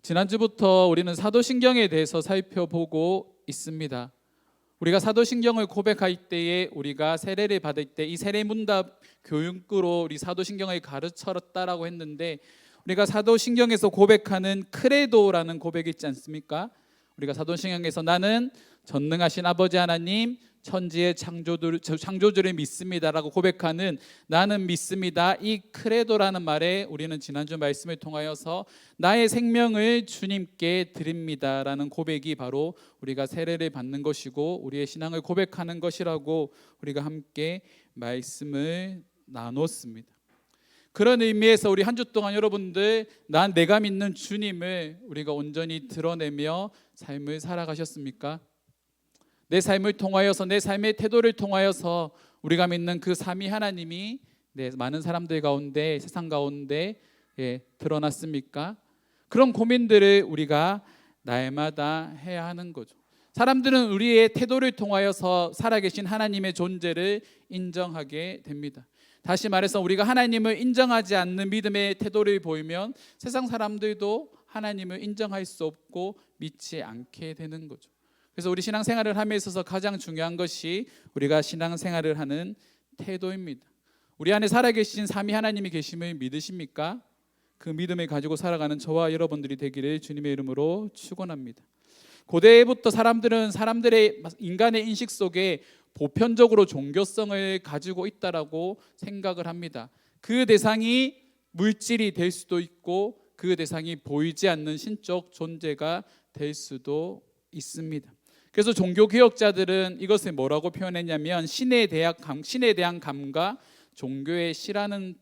지난주부터 우리는 사도신경에 대해서 살펴보고 있습니다. 우리가 사도신경을 고백할 때에 우리가 세례를 받을 때 이 세례문답 교육으로 우리 사도신경을 가르쳤다라고 했는데, 우리가 사도신경에서 고백하는 크레도라는 고백이 있지 않습니까? 우리가 사도신경에서 나는 전능하신 아버지 하나님 천지의 창조주를 믿습니다라고 고백하는 나는 믿습니다, 이 크레도라는 말에 우리는 지난주 말씀을 통하여서 나의 생명을 주님께 드립니다라는 고백이 바로 우리가 세례를 받는 것이고 우리의 신앙을 고백하는 것이라고 우리가 함께 말씀을 나눴습니다. 그런 의미에서 우리 한 주 동안 여러분들 내가 믿는 주님을 우리가 온전히 드러내며 삶을 살아가셨습니까? 내 삶을 통하여서, 내 삶의 태도를 통하여서 우리가 믿는 그 삼위 하나님이 많은 사람들 가운데, 세상 가운데 드러났습니까? 그런 고민들을 우리가 날마다 해야 하는 거죠. 사람들은 우리의 태도를 통하여서 살아계신 하나님의 존재를 인정하게 됩니다. 다시 말해서 우리가 하나님을 인정하지 않는 믿음의 태도를 보이면 세상 사람들도 하나님을 인정할 수 없고 믿지 않게 되는 거죠. 그래서 우리 신앙생활을 함에 있어서 가장 중요한 것이 우리가 신앙생활을 하는 태도입니다. 우리 안에 살아계신 삼위 하나님이 계심을 믿으십니까? 그 믿음을 가지고 살아가는 저와 여러분들이 되기를 주님의 이름으로 축원합니다. 고대부터 사람들은 사람들의 인간의 인식 속에 보편적으로 종교성을 가지고 있다라고 생각을 합니다. 그 대상이 물질이 될 수도 있고 그 대상이 보이지 않는 신적 존재가 될 수도 있습니다. 그래서 종교개혁자들은 이것을 뭐라고 표현했냐면 신에 대한 감과 종교의 시라는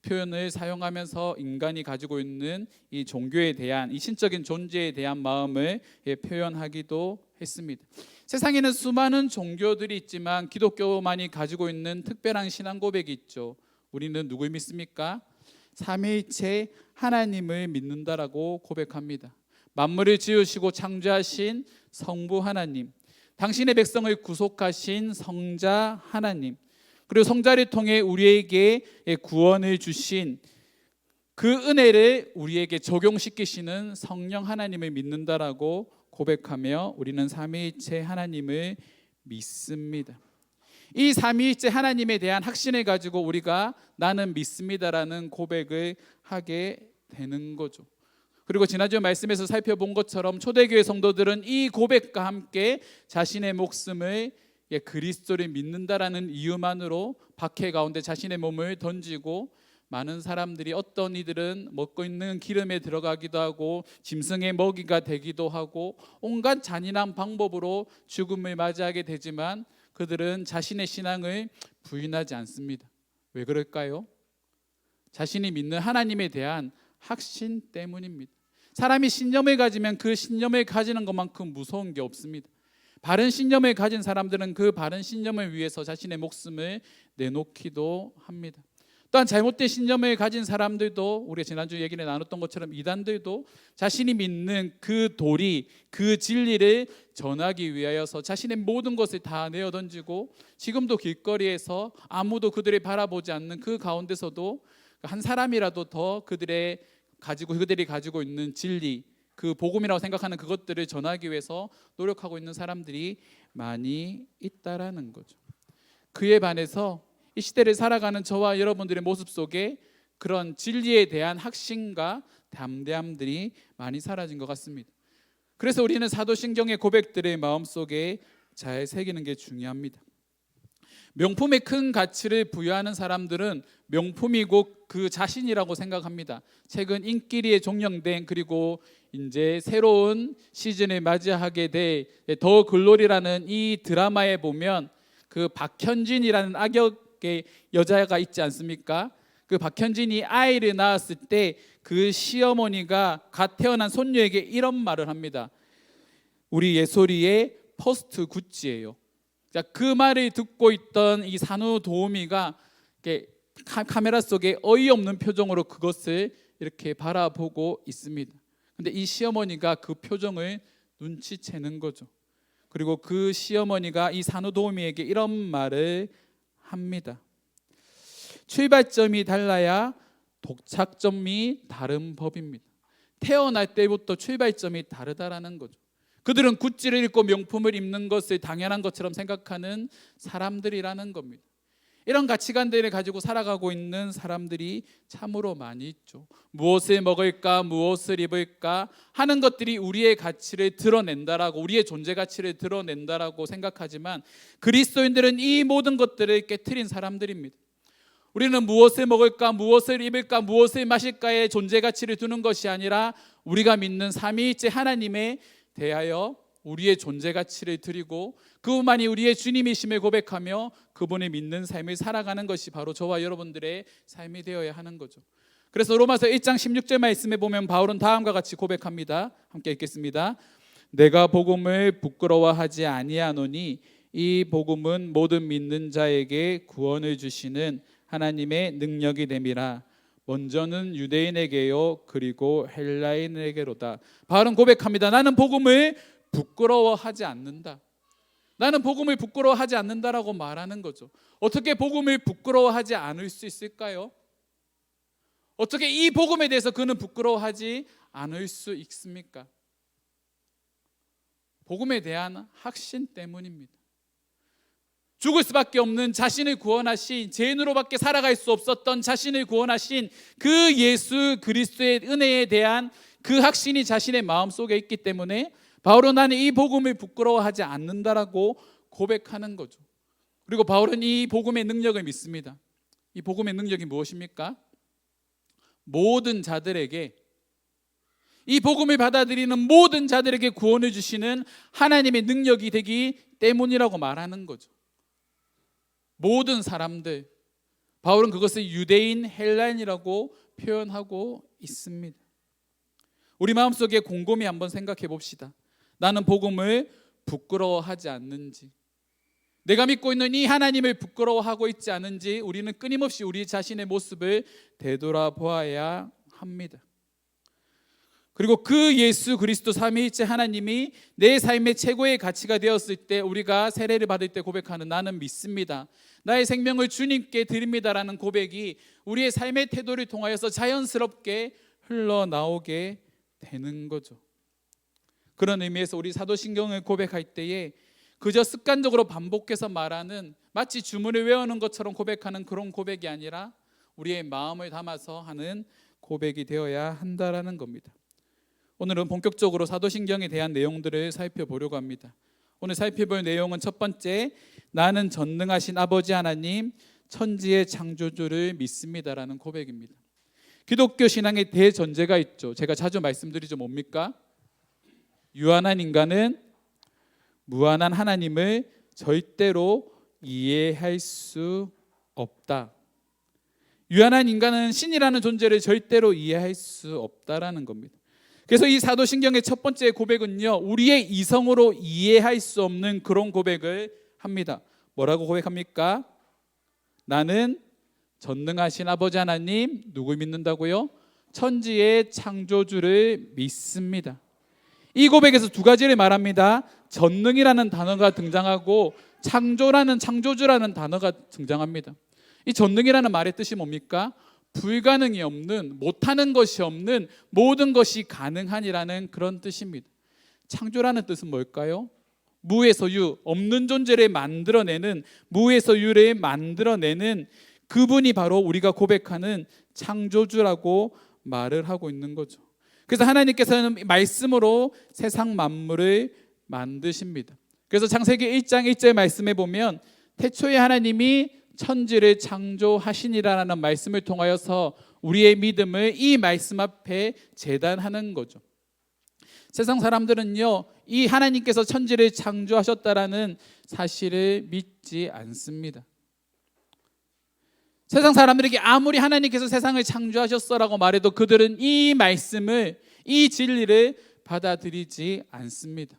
표현을 사용하면서 인간이 가지고 있는 이 종교에 대한, 이 신적인 존재에 대한 마음을 표현하기도 했습니다. 세상에는 수많은 종교들이 있지만 기독교만이 가지고 있는 특별한 신앙 고백이 있죠. 우리는 누굴 믿습니까? 삼위일체 하나님을 믿는다라고 고백합니다. 만물을 지으시고 창조하신 성부 하나님, 당신의 백성을 구속하신 성자 하나님, 그리고 성자를 통해 우리에게 구원을 주신 그 은혜를 우리에게 적용시키시는 성령 하나님을 믿는다라고 고백하며 우리는 삼위일체 하나님을 믿습니다. 이 삼위일체 하나님에 대한 확신을 가지고 우리가 나는 믿습니다라는 고백을 하게 되는 거죠. 그리고 지난주 말씀에서 살펴본 것처럼 초대교회 성도들은 이 고백과 함께 자신의 목숨을 그리스도를 믿는다라는 이유만으로 박해 가운데 자신의 몸을 던지고, 많은 사람들이 어떤 이들은 먹고 있는 기름에 들어가기도 하고 짐승의 먹이가 되기도 하고 온갖 잔인한 방법으로 죽음을 맞이하게 되지만 그들은 자신의 신앙을 부인하지 않습니다. 왜 그럴까요? 자신이 믿는 하나님에 대한 확신 때문입니다. 사람이 신념을 가지면 그 신념을 가지는 것만큼 무서운 게 없습니다. 바른 신념을 가진 사람들은 그 바른 신념을 위해서 자신의 목숨을 내놓기도 합니다. 또한 잘못된 신념을 가진 사람들도, 우리가 지난주 얘기를 나눴던 것처럼 이단들도 자신이 믿는 그 도리, 그 진리를 전하기 위하여서 자신의 모든 것을 다 내어던지고, 지금도 길거리에서 아무도 그들을 바라보지 않는 그 가운데서도 한 사람이라도 더 그들이 가지고 있는 진리, 그 복음이라고 생각하는 그것들을 전하기 위해서 노력하고 있는 사람들이 많이 있다라는 거죠. 그에 반해서 이 시대를 살아가는 저와 여러분들의 모습 속에 그런 진리에 대한 확신과 담대함들이 많이 사라진 것 같습니다. 그래서 우리는 사도신경의 고백들을 마음속에 잘 새기는 게 중요합니다. 명품에 큰 가치를 부여하는 사람들은 명품이고 그 자신이라고 생각합니다. 최근 인기리에 종영된, 그리고 이제 새로운 시즌을 맞이하게 될 더 글로리라는 이 드라마에 보면 그 박현진이라는 악역의 여자가 있지 않습니까? 그 박현진이 아이를 낳았을 때 그 시어머니가 갓 태어난 손녀에게 이런 말을 합니다. 우리 예솔이의 퍼스트 구찌예요. 자, 그 말을 듣고 있던 이 산후도우미가 카메라 속에 어이없는 표정으로 그것을 이렇게 바라보고 있습니다. 근데 이 시어머니가 그 표정을 눈치채는 거죠. 그리고 그 시어머니가 이 산후도우미에게 이런 말을 합니다. 출발점이 달라야 도착점이 다른 법입니다. 태어날 때부터 출발점이 다르다라는 거죠. 그들은 굿즈를 입고 명품을 입는 것을 당연한 것처럼 생각하는 사람들이라는 겁니다. 이런 가치관들을 가지고 살아가고 있는 사람들이 참으로 많이 있죠. 무엇을 먹을까, 무엇을 입을까 하는 것들이 우리의 가치를 드러낸다라고, 우리의 존재 가치를 드러낸다라고 생각하지만 그리스도인들은 이 모든 것들을 깨트린 사람들입니다. 우리는 무엇을 먹을까, 무엇을 입을까, 무엇을 마실까의 존재 가치를 두는 것이 아니라 우리가 믿는 삼위일체 하나님에 대하여 우리의 존재 가치를 드리고 그분만이 우리의 주님이심을 고백하며 그분을 믿는 삶을 살아가는 것이 바로 저와 여러분들의 삶이 되어야 하는 거죠. 그래서 로마서 1장 16절 말씀에 보면 바울은 다음과 같이 고백합니다. 함께 읽겠습니다. 내가 복음을 부끄러워하지 아니하노니 이 복음은 모든 믿는 자에게 구원을 주시는 하나님의 능력이 됨이라. 먼저는 유대인에게요 그리고 헬라인에게로다. 바울은 고백합니다. 나는 복음을 부끄러워하지 않는다. 나는 복음을 부끄러워하지 않는다라고 말하는 거죠. 어떻게 복음을 부끄러워하지 않을 수 있을까요? 어떻게 이 복음에 대해서 그는 부끄러워하지 않을 수 있습니까? 복음에 대한 확신 때문입니다. 죽을 수밖에 없는 자신을 구원하신, 죄인으로밖에 살아갈 수 없었던 자신을 구원하신 그 예수 그리스도의 은혜에 대한 그 확신이 자신의 마음속에 있기 때문에 바울은 나는 이 복음을 부끄러워하지 않는다라고 고백하는 거죠. 그리고 바울은 이 복음의 능력을 믿습니다. 이 복음의 능력이 무엇입니까? 모든 자들에게, 이 복음을 받아들이는 모든 자들에게 구원을 주시는 하나님의 능력이 되기 때문이라고 말하는 거죠. 모든 사람들, 바울은 그것을 유대인, 헬라인이라고 표현하고 있습니다. 우리 마음속에 곰곰이 한번 생각해 봅시다. 나는 복음을 부끄러워하지 않는지, 내가 믿고 있는 이 하나님을 부끄러워하고 있지 않은지 우리는 끊임없이 우리 자신의 모습을 되돌아보아야 합니다. 그리고 그 예수 그리스도 삼위일체 하나님이 내 삶의 최고의 가치가 되었을 때 우리가 세례를 받을 때 고백하는 나는 믿습니다, 나의 생명을 주님께 드립니다라는 고백이 우리의 삶의 태도를 통하여서 자연스럽게 흘러나오게 되는 거죠. 그런 의미에서 우리 사도신경을 고백할 때에 그저 습관적으로 반복해서 말하는, 마치 주문을 외우는 것처럼 고백하는 그런 고백이 아니라 우리의 마음을 담아서 하는 고백이 되어야 한다라는 겁니다. 오늘은 본격적으로 사도신경에 대한 내용들을 살펴보려고 합니다. 오늘 살펴볼 내용은 첫 번째, 나는 전능하신 아버지 하나님 천지의 창조주를 믿습니다라는 고백입니다. 기독교 신앙의 대전제가 있죠. 제가 자주 말씀드리죠. 뭡니까? 유한한 인간은 무한한 하나님을 절대로 이해할 수 없다. 유한한 인간은 신이라는 존재를 절대로 이해할 수 없다라는 겁니다. 그래서 이 사도신경의 첫 번째 고백은요, 우리의 이성으로 이해할 수 없는 그런 고백을 합니다. 뭐라고 고백합니까? 나는 전능하신 아버지 하나님, 누굴 믿는다고요? 천지의 창조주를 믿습니다. 이 고백에서 두 가지를 말합니다. 전능이라는 단어가 등장하고 창조라는, 창조주라는 단어가 등장합니다. 이 전능이라는 말의 뜻이 뭡니까? 불가능이 없는, 못하는 것이 없는, 모든 것이 가능한이라는 그런 뜻입니다. 창조라는 뜻은 뭘까요? 무에서 유, 없는 존재를 만들어내는, 무에서 유를 만들어내는 그분이 바로 우리가 고백하는 창조주라고 말을 하고 있는 거죠. 그래서 하나님께서는 말씀으로 세상 만물을 만드십니다. 그래서 창세기 1장 1절 말씀에 보면 태초에 하나님이 천지를 창조하시니라는 말씀을 통하여서 우리의 믿음을 이 말씀 앞에 제단하는 거죠. 세상 사람들은요, 이 하나님께서 천지를 창조하셨다라는 사실을 믿지 않습니다. 세상 사람들에게 아무리 하나님께서 세상을 창조하셨어라고 말해도 그들은 이 말씀을, 이 진리를 받아들이지 않습니다.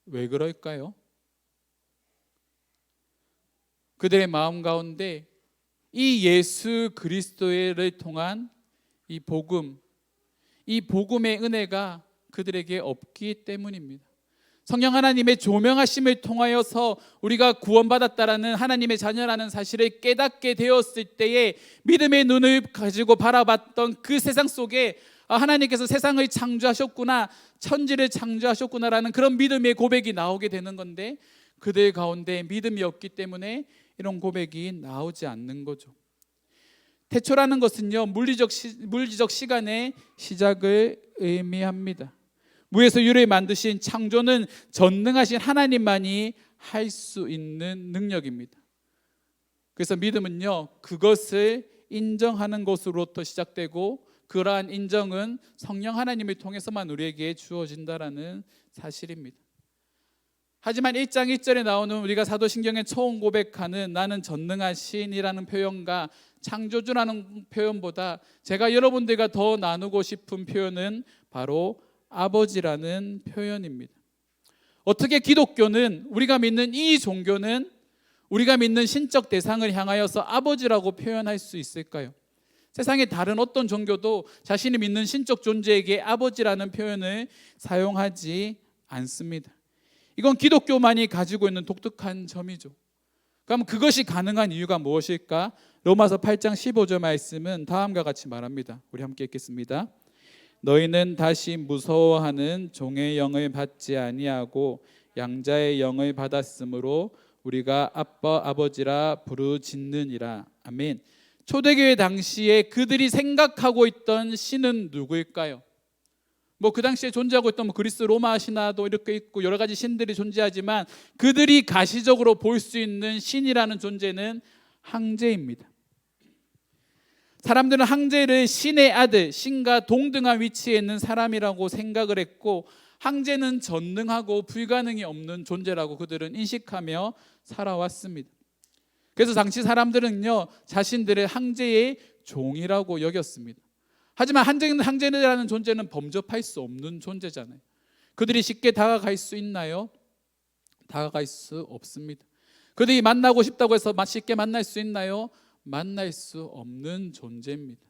왜 그럴까요? 그들의 마음 가운데 이 예수 그리스도를 통한 이 복음, 이 복음의 은혜가 그들에게 없기 때문입니다. 성령 하나님의 조명하심을 통하여서 우리가 구원받았다라는 하나님의 자녀라는 사실을 깨닫게 되었을 때에 믿음의 눈을 가지고 바라봤던 그 세상 속에 하나님께서 세상을 창조하셨구나, 천지를 창조하셨구나라는 그런 믿음의 고백이 나오게 되는 건데, 그들 가운데 믿음이 없기 때문에 이런 고백이 나오지 않는 거죠. 태초라는 것은요, 물리적 시간의 시작을 의미합니다. 무에서 유를 만드신 창조는 전능하신 하나님만이 할 수 있는 능력입니다. 그래서 믿음은요, 그것을 인정하는 것으로부터 시작되고, 그러한 인정은 성령 하나님을 통해서만 우리에게 주어진다라는 사실입니다. 하지만 1장 1절에 나오는 우리가 사도신경에 처음 고백하는 나는 전능하신이라는 표현과 창조주라는 표현보다 제가 여러분들과 더 나누고 싶은 표현은 바로 아버지라는 표현입니다. 어떻게 기독교는, 우리가 믿는 이 종교는 우리가 믿는 신적 대상을 향하여서 아버지라고 표현할 수 있을까요? 세상의 다른 어떤 종교도 자신이 믿는 신적 존재에게 아버지라는 표현을 사용하지 않습니다. 이건 기독교만이 가지고 있는 독특한 점이죠. 그럼 그것이 가능한 이유가 무엇일까? 로마서 8장 15절 말씀은 다음과 같이 말합니다. 우리 함께 읽겠습니다. 너희는 다시 무서워하는 종의 영을 받지 아니하고 양자의 영을 받았으므로 우리가 아빠 아버지라 부르짖느니라. 아멘. 초대교회 당시에 그들이 생각하고 있던 신은 누구일까요? 그 당시에 존재하고 있던 그리스 로마 신화도 이렇게 있고 여러 가지 신들이 존재하지만, 그들이 가시적으로 볼 수 있는 신이라는 존재는 황제입니다. 사람들은 황제를 신의 아들, 신과 동등한 위치에 있는 사람이라고 생각을 했고, 황제는 전능하고 불가능이 없는 존재라고 그들은 인식하며 살아왔습니다. 그래서 당시 사람들은요, 자신들의 황제의 종이라고 여겼습니다. 하지만 황제라는 존재는 범접할 수 없는 존재잖아요. 그들이 쉽게 다가갈 수 있나요? 다가갈 수 없습니다. 그들이 만나고 싶다고 해서 쉽게 만날 수 있나요? 만날 수 없는 존재입니다.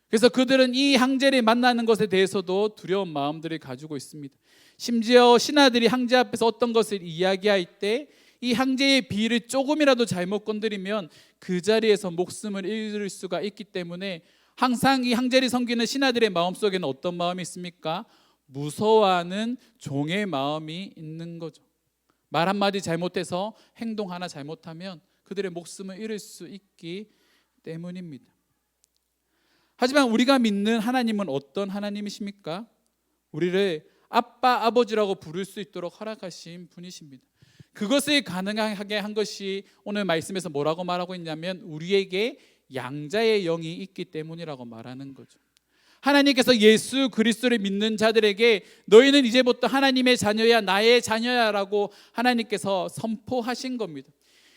그래서 그들은 이 황제를 만나는 것에 대해서도 두려운 마음들을 가지고 있습니다. 심지어 신하들이 황제 앞에서 어떤 것을 이야기할 때 이 황제의 비위를 조금이라도 잘못 건드리면 그 자리에서 목숨을 잃을 수가 있기 때문에 항상 이 황제를 섬기는 신하들의 마음속에는 어떤 마음이 있습니까? 무서워하는 종의 마음이 있는 거죠. 말 한마디 잘못해서 행동 하나 잘못하면 그들의 목숨을 잃을 수 있기 때문입니다. 하지만 우리가 믿는 하나님은 어떤 하나님이십니까? 우리를 아빠, 아버지라고 부를 수 있도록 허락하신 분이십니다. 그것을 가능하게 한 것이 오늘 말씀에서 뭐라고 말하고 있냐면, 우리에게 양자의 영이 있기 때문이라고 말하는 거죠. 하나님께서 예수 그리스도를 믿는 자들에게 너희는 이제부터 하나님의 자녀야, 나의 자녀야라고 하나님께서 선포하신 겁니다.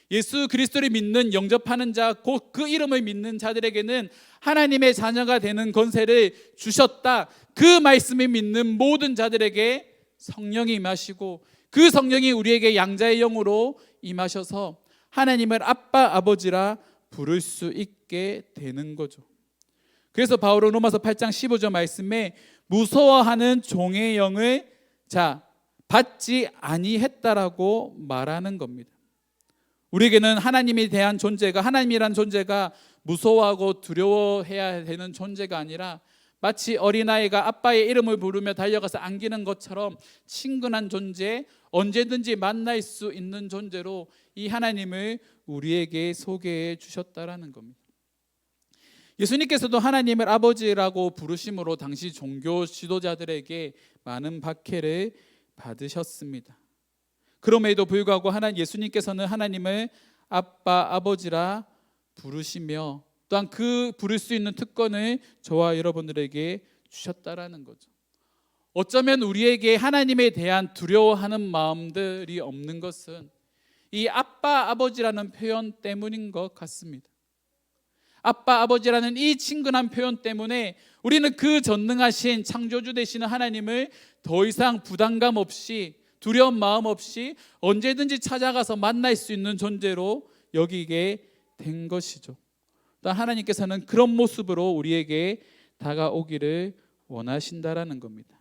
예수 그리스도를 믿는, 영접하는 자, 곧 그 이름을 믿는 자들에게는 하나님의 자녀가 되는 권세를 주셨다. 그 말씀을 믿는 모든 자들에게 성령이 임하시고, 그 성령이 우리에게 양자의 영으로 임하셔서 하나님을 아빠, 아버지라 부를 수 있게 되는 거죠. 그래서 바울은 로마서 8장 15절 말씀에 무서워하는 종의 영을 받지 아니했다라고 말하는 겁니다. 우리에게는 하나님에 대한 존재가, 하나님이란 존재가 무서워하고 두려워해야 되는 존재가 아니라 마치 어린아이가 아빠의 이름을 부르며 달려가서 안기는 것처럼 친근한 존재, 언제든지 만날 수 있는 존재로 이 하나님을 우리에게 소개해 주셨다라는 겁니다. 예수님께서도 하나님을 아버지라고 부르심으로 당시 종교 지도자들에게 많은 박해를 받으셨습니다. 그럼에도 불구하고 예수님께서는 하나님을 아빠, 아버지라 부르시며 또한 그 부를 수 있는 특권을 저와 여러분들에게 주셨다라는 거죠. 어쩌면 우리에게 하나님에 대한 두려워하는 마음들이 없는 것은 이 아빠, 아버지라는 표현 때문인 것 같습니다. 아빠, 아버지라는 이 친근한 표현 때문에 우리는 그 전능하신 창조주 되시는 하나님을 더 이상 부담감 없이, 두려운 마음 없이 언제든지 찾아가서 만날 수 있는 존재로 여기게 된 것이죠. 또 하나님께서는 그런 모습으로 우리에게 다가오기를 원하신다라는 겁니다.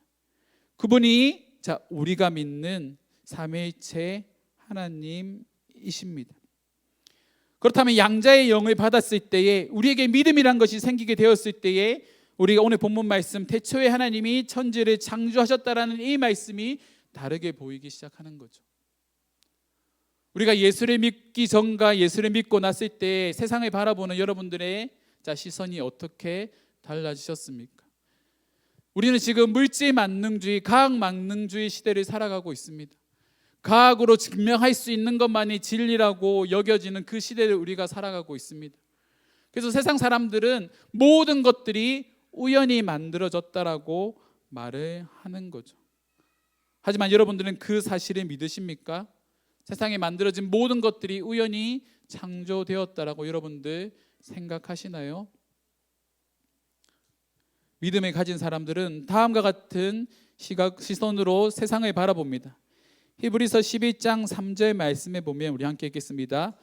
그분이 우리가 믿는 삼위일체 하나님이십니다. 그렇다면 양자의 영을 받았을 때에, 우리에게 믿음이란 것이 생기게 되었을 때에 우리가 오늘 본문 말씀 태초에 하나님이 천지를 창조하셨다라는 이 말씀이 다르게 보이기 시작하는 거죠. 우리가 예수를 믿기 전과 예수를 믿고 났을 때 세상을 바라보는 여러분들의 시선이 어떻게 달라지셨습니까? 우리는 지금 물질 만능주의, 과학 만능주의 시대를 살아가고 있습니다. 과학으로 증명할 수 있는 것만이 진리라고 여겨지는 그 시대를 우리가 살아가고 있습니다. 그래서 세상 사람들은 모든 것들이 우연히 만들어졌다라고 말을 하는 거죠. 하지만 여러분들은 그 사실을 믿으십니까? 세상에 만들어진 모든 것들이 우연히 창조되었다라고 여러분들 생각하시나요? 믿음을 가진 사람들은 다음과 같은 시선으로 세상을 바라봅니다. 히브리서 11장 3절 말씀에 보면 우리 함께 읽겠습니다.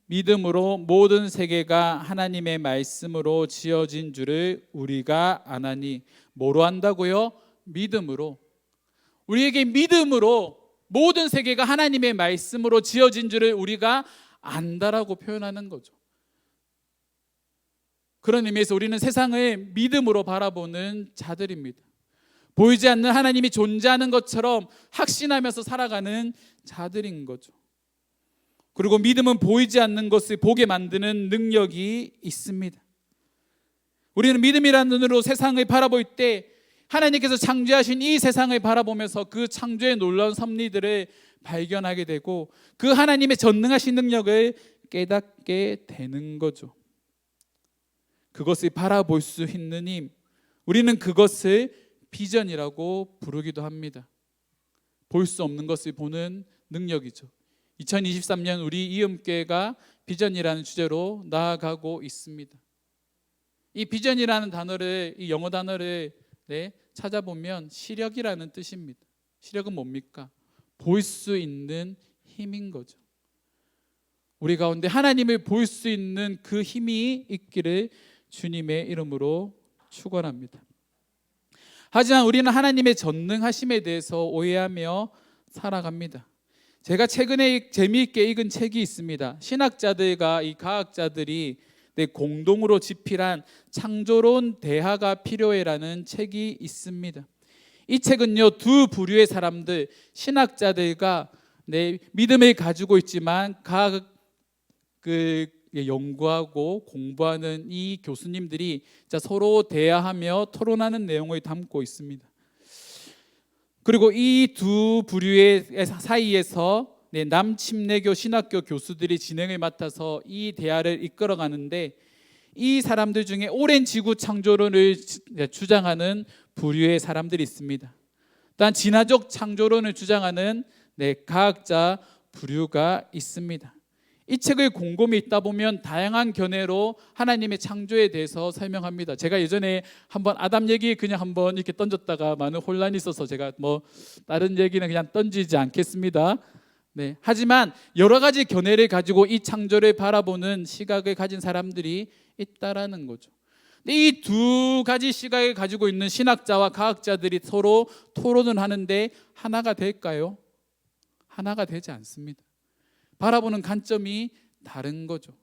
믿음으로 모든 세계가 하나님의 말씀으로 지어진 줄을 우리가 아나니. 뭐로 안다고요? 믿음으로. 우리에게 믿음으로 모든 세계가 하나님의 말씀으로 지어진 줄을 우리가 안다라고 표현하는 거죠. 그런 의미에서 우리는 세상을 믿음으로 바라보는 자들입니다. 보이지 않는 하나님이 존재하는 것처럼 확신하면서 살아가는 자들인 거죠. 그리고 믿음은 보이지 않는 것을 보게 만드는 능력이 있습니다. 우리는 믿음이라는 눈으로 세상을 바라볼 때 하나님께서 창조하신 이 세상을 바라보면서 그 창조의 놀라운 섭리들을 발견하게 되고 그 하나님의 전능하신 능력을 깨닫게 되는 거죠. 그것을 바라볼 수 있는 힘, 우리는 그것을 비전이라고 부르기도 합니다. 볼 수 없는 것을 보는 능력이죠. 2023년 우리 이음교회가 비전이라는 주제로 나아가고 있습니다. 이 비전이라는 단어를, 이 영어 단어를 찾아보면 시력이라는 뜻입니다. 시력은 뭡니까? 볼 수 있는 힘인 거죠. 우리 가운데 하나님을 볼 수 있는 그 힘이 있기를 주님의 이름으로 축원합니다. 하지만 우리는 하나님의 전능하심에 대해서 오해하며 살아갑니다. 제가 최근에 재미있게 읽은 책이 있습니다. 신학자들과 이 과학자들이 공동으로 집필한 창조론 대화가 필요해라는 책이 있습니다. 이 책은요, 두 부류의 사람들, 신학자들과 믿음을 가지고 있지만 연구하고 공부하는 이 교수님들이 서로 대화하며 토론하는 내용을 담고 있습니다. 그리고 이 두 부류의 사이에서 남침례교 신학교 교수들이 진행을 맡아서 이 대화를 이끌어가는데 이 사람들 중에 오랜 지구 창조론을 주장하는 부류의 사람들이 있습니다. 또한 진화적 창조론을 주장하는 과학자 부류가 있습니다. 이 책을 곰곰이 읽다 보면 다양한 견해로 하나님의 창조에 대해서 설명합니다. 제가 예전에 한번 아담 얘기 그냥 한번 이렇게 던졌다가 많은 혼란이 있어서 제가 다른 얘기는 그냥 던지지 않겠습니다. 하지만 여러 가지 견해를 가지고 이 창조를 바라보는 시각을 가진 사람들이 있다라는 거죠. 이 두 가지 시각을 가지고 있는 신학자와 과학자들이 서로 토론을 하는데 하나가 될까요? 하나가 되지 않습니다. 바라보는 관점이 다른 거죠.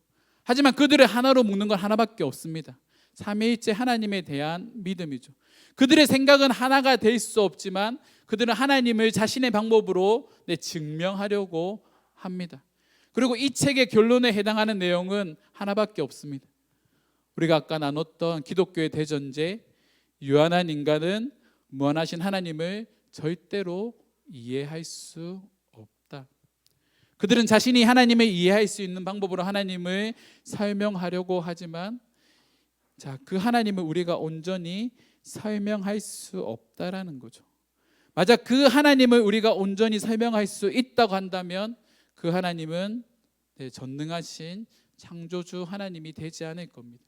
하지만 그들을 하나로 묶는 건 하나밖에 없습니다. 삼위일체 하나님에 대한 믿음이죠. 그들의 생각은 하나가 될 수 없지만 그들은 하나님을 자신의 방법으로 증명하려고 합니다. 그리고 이 책의 결론에 해당하는 내용은 하나밖에 없습니다. 우리가 아까 나눴던 기독교의 대전제, 유한한 인간은 무한하신 하나님을 절대로 이해할 수 없다. 그들은 자신이 하나님을 이해할 수 있는 방법으로 하나님을 설명하려고 하지만 그 하나님을 우리가 온전히 설명할 수 없다라는 거죠. 맞아, 그 하나님을 우리가 온전히 설명할 수 있다고 한다면 그 하나님은 전능하신 창조주 하나님이 되지 않을 겁니다.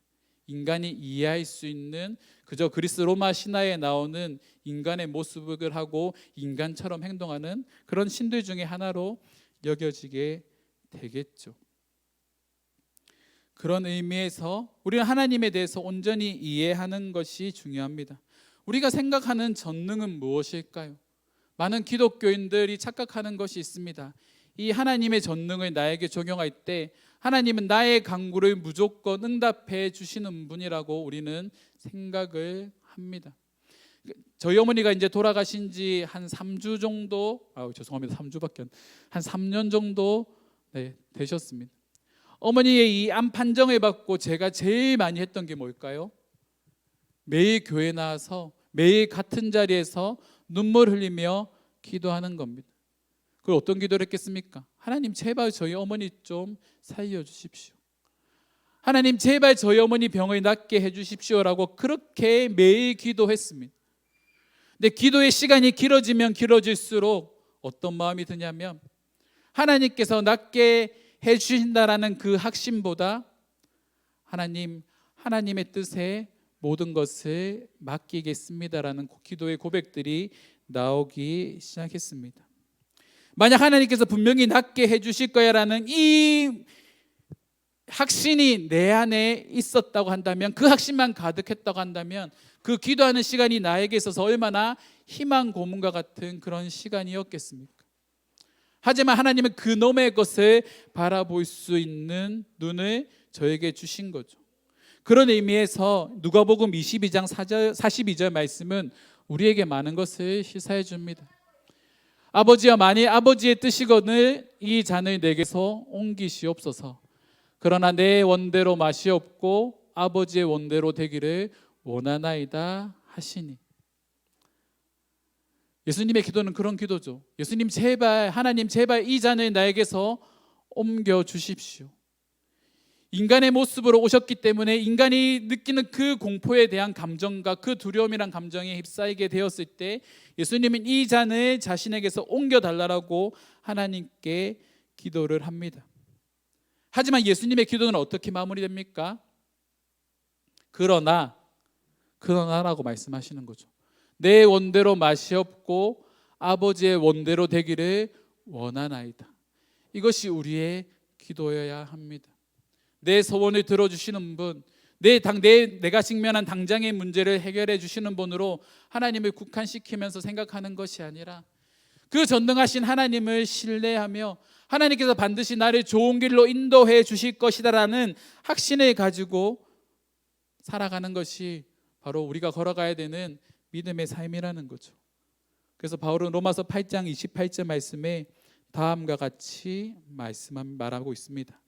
인간이 이해할 수 있는 그저 그리스 로마 신화에 나오는 인간의 모습을 하고 인간처럼 행동하는 그런 신들 중에 하나로 여겨지게 되겠죠. 그런 의미에서 우리는 하나님에 대해서 온전히 이해하는 것이 중요합니다. 우리가 생각하는 전능은 무엇일까요? 많은 기독교인들이 착각하는 것이 있습니다. 이 하나님의 전능을 나에게 적용할 때 하나님은 나의 간구를 무조건 응답해 주시는 분이라고 우리는 생각을 합니다. 저희 어머니가 이제 돌아가신 지 한 3주 정도, 죄송합니다. 3주밖에 한 3년 정도 되셨습니다. 어머니의 이 암 판정을 받고 제가 제일 많이 했던 게 뭘까요? 매일 교회 나와서 매일 같은 자리에서 눈물 흘리며 기도하는 겁니다. 그걸 어떤 기도를 했겠습니까? 하나님 제발 저희 어머니 좀 살려주십시오. 하나님 제발 저희 어머니 병을 낫게 해주십시오라고 그렇게 매일 기도했습니다. 근데 기도의 시간이 길어지면 길어질수록 어떤 마음이 드냐면 하나님께서 낫게 해주신다라는 그 확신보다 하나님의 뜻에 모든 것을 맡기겠습니다라는 기도의 고백들이 나오기 시작했습니다. 만약 하나님께서 분명히 낫게 해주실 거야라는 이 확신이 내 안에 있었다고 한다면, 그 확신만 가득했다고 한다면 그 기도하는 시간이 나에게 있어서 얼마나 희망 고문과 같은 그런 시간이었겠습니까? 하지만 하나님은 그 너머의 것을 바라볼 수 있는 눈을 저에게 주신 거죠. 그런 의미에서 누가복음 22장 42절 말씀은 우리에게 많은 것을 시사해 줍니다. 아버지여, 만일 아버지의 뜻이거늘 이 잔을 내게서 옮기시옵소서. 그러나 내 원대로 마시옵고 아버지의 원대로 되기를 원하나이다 하시니. 예수님의 기도는 그런 기도죠. 예수님 제발, 하나님 제발 이 잔을 나에게서 옮겨 주십시오. 인간의 모습으로 오셨기 때문에 인간이 느끼는 그 공포에 대한 감정과 그 두려움이란 감정에 휩싸이게 되었을 때 예수님은 이 잔을 자신에게서 옮겨달라고 하나님께 기도를 합니다. 하지만 예수님의 기도는 어떻게 마무리됩니까? 그러나라고 말씀하시는 거죠. 내 원대로 마시옵고 아버지의 원대로 되기를 원하나이다. 이것이 우리의 기도여야 합니다. 내 소원을 들어주시는 분, 내가 직면한 당장의 문제를 해결해 주시는 분으로 하나님을 국한시키면서 생각하는 것이 아니라 그 전능하신 하나님을 신뢰하며 하나님께서 반드시 나를 좋은 길로 인도해 주실 것이다라는 확신을 가지고 살아가는 것이 바로 우리가 걸어가야 되는 믿음의 삶이라는 거죠. 그래서 바울은 로마서 8장 28절 말씀에 다음과 같이 말하고 있습니다.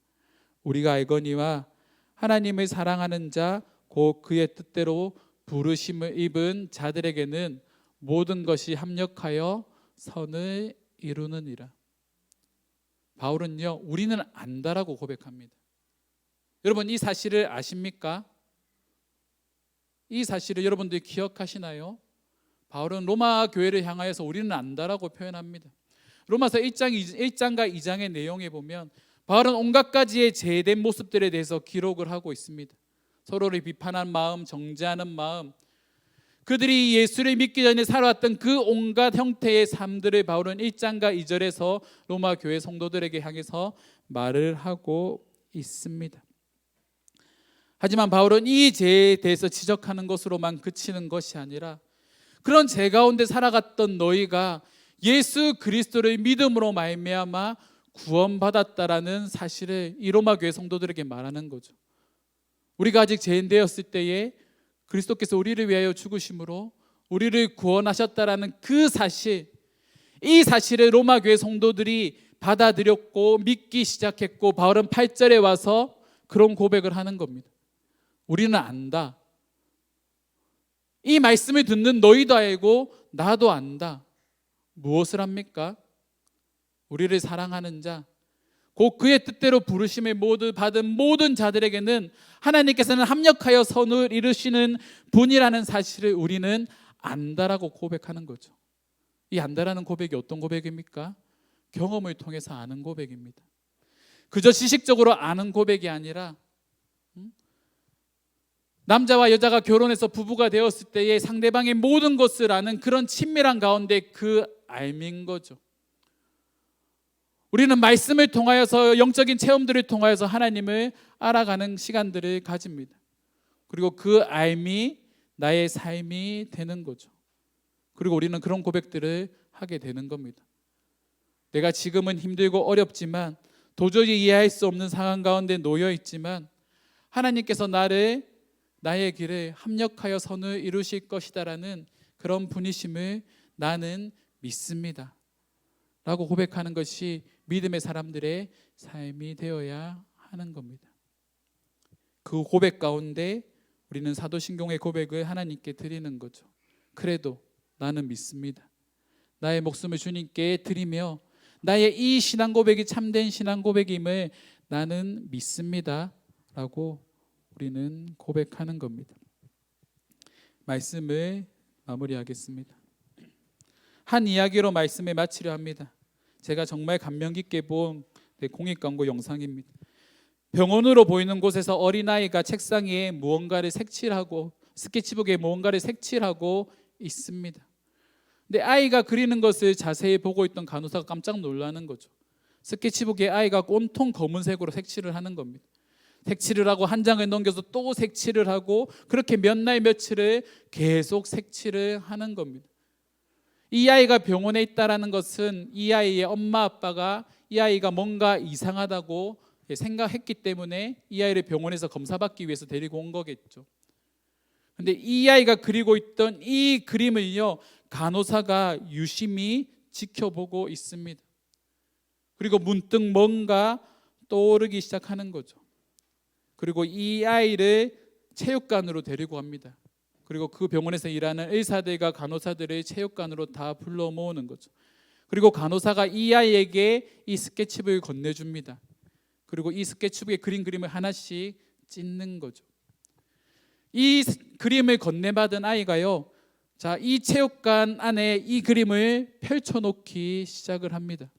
우리가 알거니와 하나님을 사랑하는 자 곧 그의 뜻대로 부르심을 입은 자들에게는 모든 것이 합력하여 선을 이루느니라. 바울은요, 우리는 안다라고 고백합니다. 여러분, 이 사실을 아십니까? 이 사실을 여러분들이 기억하시나요? 바울은 로마 교회를 향하여서 우리는 안다라고 표현합니다. 로마서 1장과 2장의 내용에 보면 바울은 온갖 가지의 제된 모습들에 대해서 기록을 하고 있습니다. 서로를 비판하는 마음, 정죄하는 마음, 그들이 예수를 믿기 전에 살아왔던 그 온갖 형태의 삶들을 바울은 1장과 2절에서 로마 교회 성도들에게 향해서 말을 하고 있습니다. 하지만 바울은 이 죄에 대해서 지적하는 것으로만 그치는 것이 아니라 그런 죄 가운데 살아갔던 너희가 예수 그리스도를 믿음으로 말미암아 구원받았다라는 사실을 이 로마 교회 성도들에게 말하는 거죠. 우리가 아직 죄인 되었을 때에 그리스도께서 우리를 위하여 죽으심으로 우리를 구원하셨다라는 그 사실, 이 사실을 로마 교회 성도들이 받아들였고 믿기 시작했고 바울은 8절에 와서 그런 고백을 하는 겁니다. 우리는 안다. 이 말씀을 듣는 너희도 알고 나도 안다. 무엇을 합니까? 우리를 사랑하는 자, 곧 그의 뜻대로 부르심을 모두 받은 모든 자들에게는 하나님께서는 합력하여 선을 이루시는 분이라는 사실을 우리는 안다라고 고백하는 거죠. 이 안다라는 고백이 어떤 고백입니까? 경험을 통해서 아는 고백입니다. 그저 지식적으로 아는 고백이 아니라 남자와 여자가 결혼해서 부부가 되었을 때의 상대방의 모든 것을 아는 그런 친밀한 가운데 그 알민 거죠. 우리는 말씀을 통하여서 영적인 체험들을 통하여서 하나님을 알아가는 시간들을 가집니다. 그리고 그 알미 나의 삶이 되는 거죠. 그리고 우리는 그런 고백들을 하게 되는 겁니다. 내가 지금은 힘들고 어렵지만 도저히 이해할 수 없는 상황 가운데 놓여 있지만 하나님께서 나의 길을 합력하여 선을 이루실 것이다라는 그런 분이심을 나는 믿습니다 라고 고백하는 것이 믿음의 사람들의 삶이 되어야 하는 겁니다. 그 고백 가운데 우리는 사도신경의 고백을 하나님께 드리는 거죠. 그래도 나는 믿습니다. 나의 목숨을 주님께 드리며 나의 이 신앙 고백이 참된 신앙 고백임을 나는 믿습니다 라고 우리는 고백하는 겁니다. 말씀을 마무리하겠습니다. 한 이야기로 말씀을 마치려 합니다. 제가 정말 감명 깊게 본 공익광고 영상입니다. 병원으로 보이는 곳에서 어린아이가 책상 위에 무언가를 색칠하고 스케치북에 무언가를 색칠하고 있습니다. 근데 아이가 그리는 것을 자세히 보고 있던 간호사가 깜짝 놀라는 거죠. 스케치북에 아이가 온통 검은색으로 색칠을 하는 겁니다. 색칠을 하고 한 장을 넘겨서 또 색칠을 하고 그렇게 몇 날 며칠을 계속 색칠을 하는 겁니다. 이 아이가 병원에 있다라는 것은 이 아이의 엄마 아빠가 이 아이가 뭔가 이상하다고 생각했기 때문에 이 아이를 병원에서 검사받기 위해서 데리고 온 거겠죠. 근데 이 아이가 그리고 있던 이 그림을요, 간호사가 유심히 지켜보고 있습니다. 그리고 문득 뭔가 떠오르기 시작하는 거죠. 그리고 이 아이를 체육관으로 데리고 갑니다. 그리고 그 병원에서 일하는 의사들과 간호사들을 체육관으로 다 불러 모으는 거죠. 그리고 간호사가 이 아이에게 이 스케치북을 건네줍니다. 그리고 이 스케치북에 그린 그림을 하나씩 찢는 거죠. 이 그림을 건네받은 아이가요, 자, 이 체육관 안에 이 그림을 펼쳐놓기 시작을 합니다.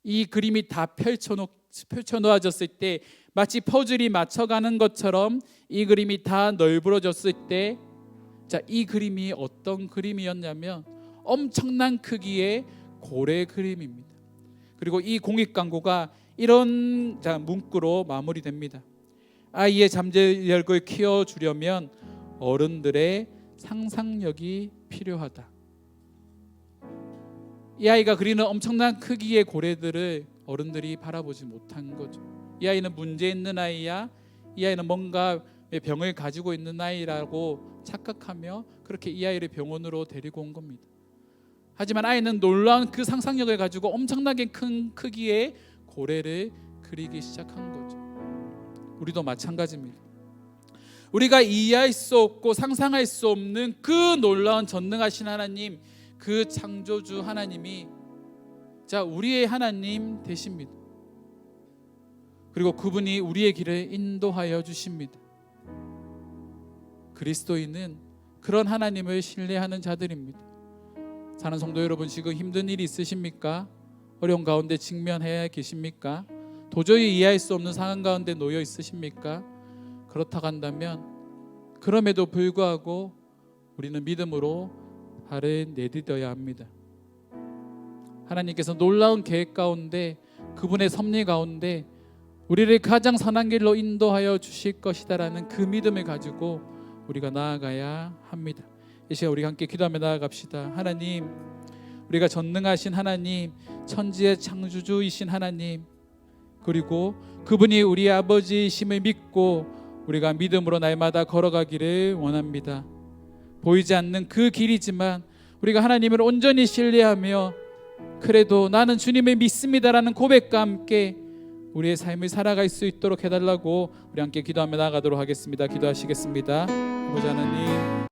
이 그림이 다 펼쳐놓아졌을 때 마치 퍼즐이 맞춰가는 것처럼 이 그림이 다 널브러졌을 때, 자, 이 그림이 어떤 그림이었냐면 엄청난 크기의 고래 그림입니다. 그리고 이 공익광고가 이런 문구로 마무리됩니다. 아이의 잠재력을 키워주려면 어른들의 상상력이 필요하다. 이 아이가 그리는 엄청난 크기의 고래들을 어른들이 바라보지 못한 거죠. 이 아이는 문제 있는 아이야, 이 아이는 뭔가 병을 가지고 있는 아이라고 착각하며 그렇게 이 아이를 병원으로 데리고 온 겁니다. 하지만 아이는 놀라운 그 상상력을 가지고 엄청나게 큰 크기의 고래를 그리기 시작한 거죠. 우리도 마찬가지입니다. 우리가 이해할 수 없고 상상할 수 없는 그 놀라운 전능하신 하나님, 그 창조주 하나님이 자, 우리의 하나님 되십니다. 그리고 그분이 우리의 길을 인도하여 주십니다. 그리스도인은 그런 하나님을 신뢰하는 자들입니다. 사는 성도 여러분, 지금 힘든 일이 있으십니까? 어려운 가운데 직면해야 계십니까? 도저히 이해할 수 없는 상황 가운데 놓여 있으십니까? 그렇다고 한다면 그럼에도 불구하고 우리는 믿음으로 발을 내디뎌야 합니다. 하나님께서 놀라운 계획 가운데, 그분의 섭리 가운데 우리를 가장 선한 길로 인도하여 주실 것이다라는 그 믿음을 가지고 우리가 나아가야 합니다. 이 시간 우리 함께 기도하며 나아갑시다. 하나님, 우리가 전능하신 하나님, 천지의 창조주이신 하나님, 그리고 그분이 우리 아버지이심을 믿고 우리가 믿음으로 날마다 걸어가기를 원합니다. 보이지 않는 그 길이지만 우리가 하나님을 온전히 신뢰하며 그래도 나는 주님을 믿습니다라는 고백과 함께 우리의 삶을 살아갈 수 있도록 해달라고 우리 함께 기도하며 나아가도록 하겠습니다. 기도하시겠습니다. 아버지 하나님,